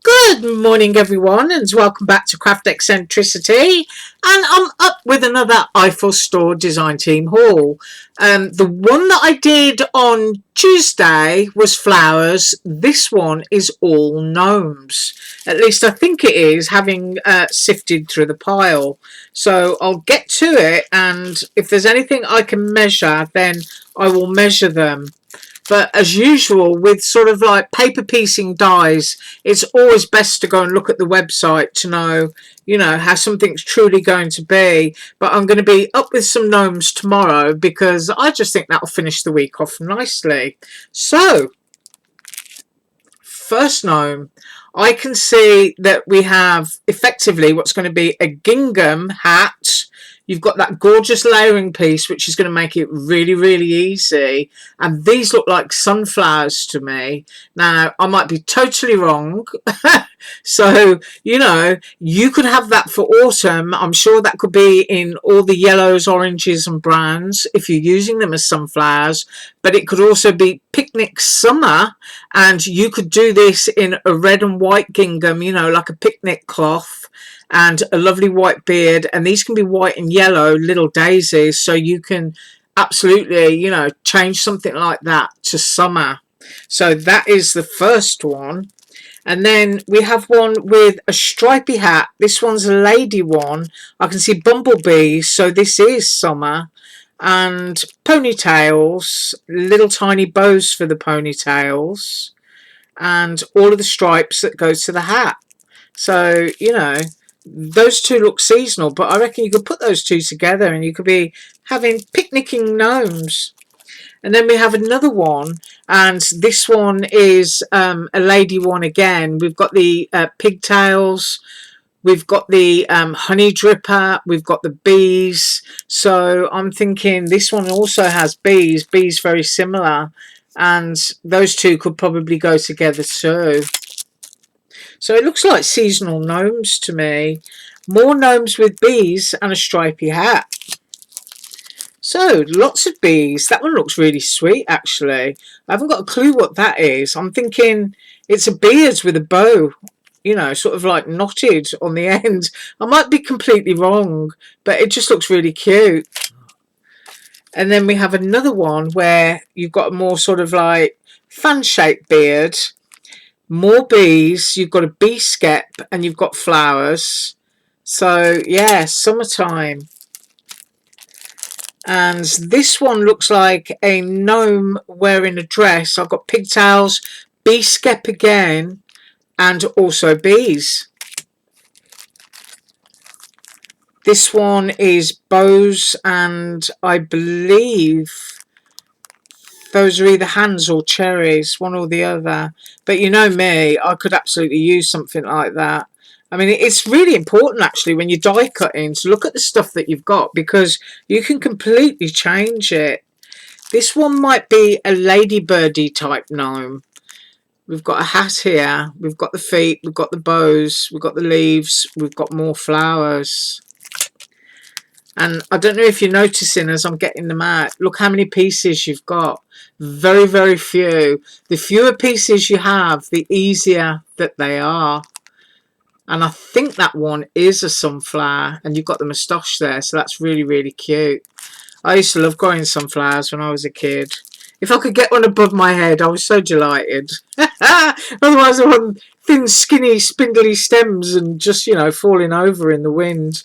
Good morning, everyone, and welcome back to Craft Eccentricity. And I'm up with another Eiffel Store Design Team haul. The one that I did on Tuesday was flowers. This one is all gnomes. At least I think it is, having sifted through the pile. So I'll get to it, and if there's anything I can measure, then I will measure them. But as usual, with sort of like paper piecing dies, it's always best to go and look at the website to know, how something's truly going to be. But I'm going to be up with some gnomes tomorrow because I just think that'll finish the week off nicely. So, first gnome, I can see that we have effectively what's going to be a gingham hat. You've got that gorgeous layering piece, which is going to make it really, really easy. And these look like sunflowers to me. Now, I might be totally wrong. So, you could have that for autumn. I'm sure that could be in all the yellows, oranges and browns if you're using them as sunflowers. But it could also be picnic summer. And you could do this in a red and white gingham, like a picnic cloth, and a lovely white beard. And these can be white and yellow little daisies, so you can absolutely, change something like that to summer. So that is the first one. And then we have one with a stripy hat. This one's a lady one. I can see bumblebees, so this is summer. And ponytails, little tiny bows for the ponytails, and all of the stripes that goes to the hat. So, those two look seasonal, but I reckon you could put those two together and you could be having picnicking gnomes. And then we have another one, and this one is a lady one again. We've got the pigtails, we've got the honey dripper, we've got the bees. So I'm thinking this one also has bees very similar, and those two could probably go together too. So it looks like seasonal gnomes to me. More gnomes with bees and a stripy hat. So, lots of bees. That one looks really sweet, actually. I haven't got a clue what that is. I'm thinking it's a beard with a bow, sort of like knotted on the end. I might be completely wrong, but it just looks really cute. And then we have another one where you've got a more sort of like fan-shaped beard. More bees. You've got a bee skep and you've got flowers. So, yeah, summertime. And this one looks like a gnome wearing a dress. I've got pigtails, bee skep again, and also bees. This one is bows, and I believe those are either hands or cherries, one or the other. But you know me, I could absolutely use something like that. I mean, it's really important, actually, when you're die cutting to look at the stuff that you've got, because you can completely change it. This one might be a ladybirdy type gnome. We've got a hat here. We've got the feet. We've got the bows. We've got the leaves. We've got more flowers. And I don't know if you're noticing as I'm getting them out. Look how many pieces you've got. Very, very few. The fewer pieces you have, the easier that they are. And I think that one is a sunflower, and you've got the moustache there, so that's really, really cute. I used to love growing sunflowers when I was a kid. If I could get one above my head, I was so delighted. Otherwise I want thin, skinny, spindly stems and just, falling over in the wind.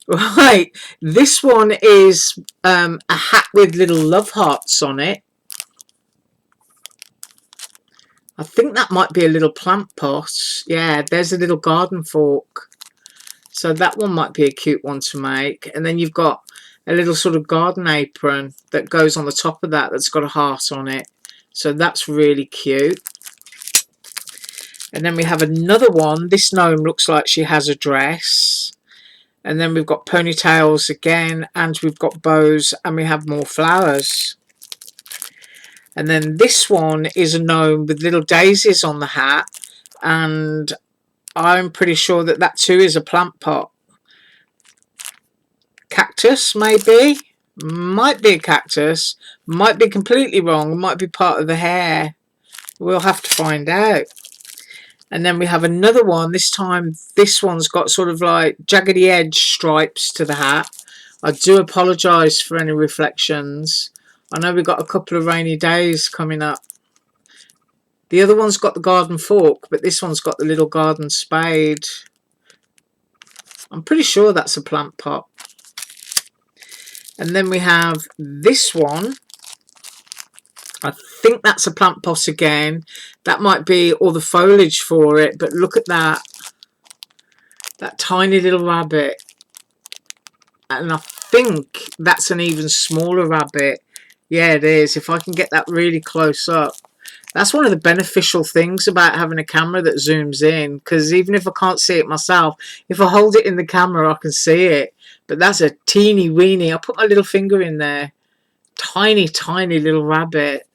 Right, this one is a hat with little love hearts on it. I think that might be a little plant pot. Yeah, there's a little garden fork. So that one might be a cute one to make. And then you've got a little sort of garden apron that goes on the top of that that's got a heart on it. So that's really cute. And then we have another one. This gnome looks like she has a dress. And then we've got ponytails again, and we've got bows, and we have more flowers. And then this one is a gnome with little daisies on the hat, and I'm pretty sure that that too is a plant pot. Cactus, maybe? Might be a cactus. Might be completely wrong. Might be part of the hair. We'll have to find out. And then we have another one. This time, this one's got sort of like jaggedy edge stripes to the hat. I do apologise for any reflections. I know we've got a couple of rainy days coming up. The other one's got the garden fork, but this one's got the little garden spade. I'm pretty sure that's a plant pot. And then we have this one. I think that's a plant pot again. That might be all the foliage for it, but look at that. That tiny little rabbit. And I think that's an even smaller rabbit. Yeah, it is. If I can get that really close up. That's one of the beneficial things about having a camera that zooms in, because even if I can't see it myself, if I hold it in the camera, I can see it. But that's a teeny weeny. I'll put my little finger in there. Tiny, tiny little rabbit.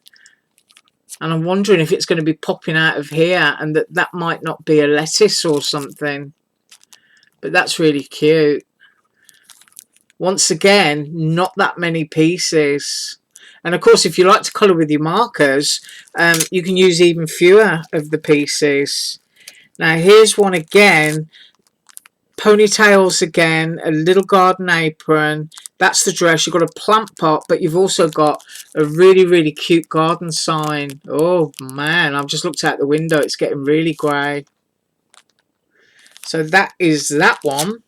And I'm wondering if it's going to be popping out of here, and that might not be a lettuce or something. But that's really cute. Once again, not that many pieces. And of course, if you like to colour with your markers, you can use even fewer of the pieces. Now here's one again. Ponytails again, a little garden apron. That's the dress. You've got a plant pot, but you've also got a really, really cute garden sign. Oh man, I've just looked out the window. It's getting really grey. So that is that one.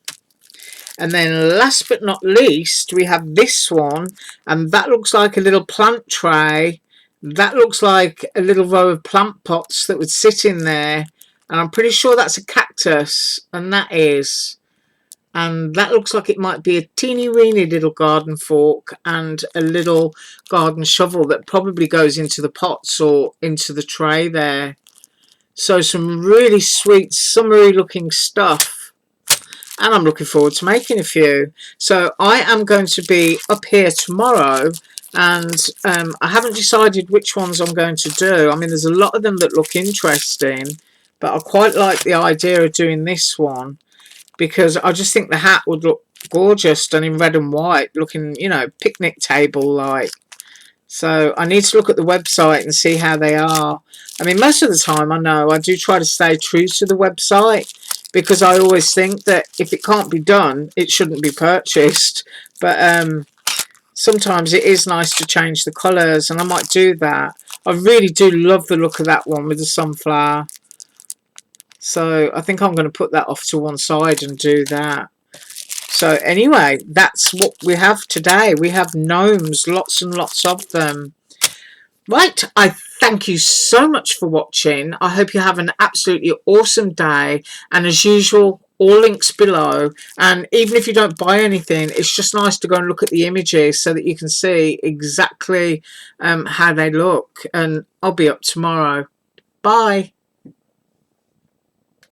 And then last but not least, we have this one, and that looks like a little plant tray. That looks like a little row of plant pots that would sit in there. And I'm pretty sure that's a cactus, and that is. And that looks like it might be a teeny weeny little garden fork and a little garden shovel that probably goes into the pots or into the tray there. So some really sweet summery looking stuff. And I'm looking forward to making a few. So I am going to be up here tomorrow, and I haven't decided which ones I'm going to do. I mean, there's a lot of them that look interesting, but I quite like the idea of doing this one because I just think the hat would look gorgeous, done in red and white, looking, you know, picnic table like. So I need to look at the website and see how they are. I mean, most of the time I know I do try to stay true to the website, because I always think that if it can't be done, it shouldn't be purchased. But sometimes it is nice to change the colours, and I might do that. I really do love the look of that one with the sunflower. So I think I'm going to put that off to one side and do that. So anyway, that's what we have today. We have gnomes, lots and lots of them. Right, I thank you so much for watching. I hope you have an absolutely awesome day. And as usual, all links below. And even if you don't buy anything, it's just nice to go and look at the images so that you can see exactly how they look. And I'll be up tomorrow. Bye.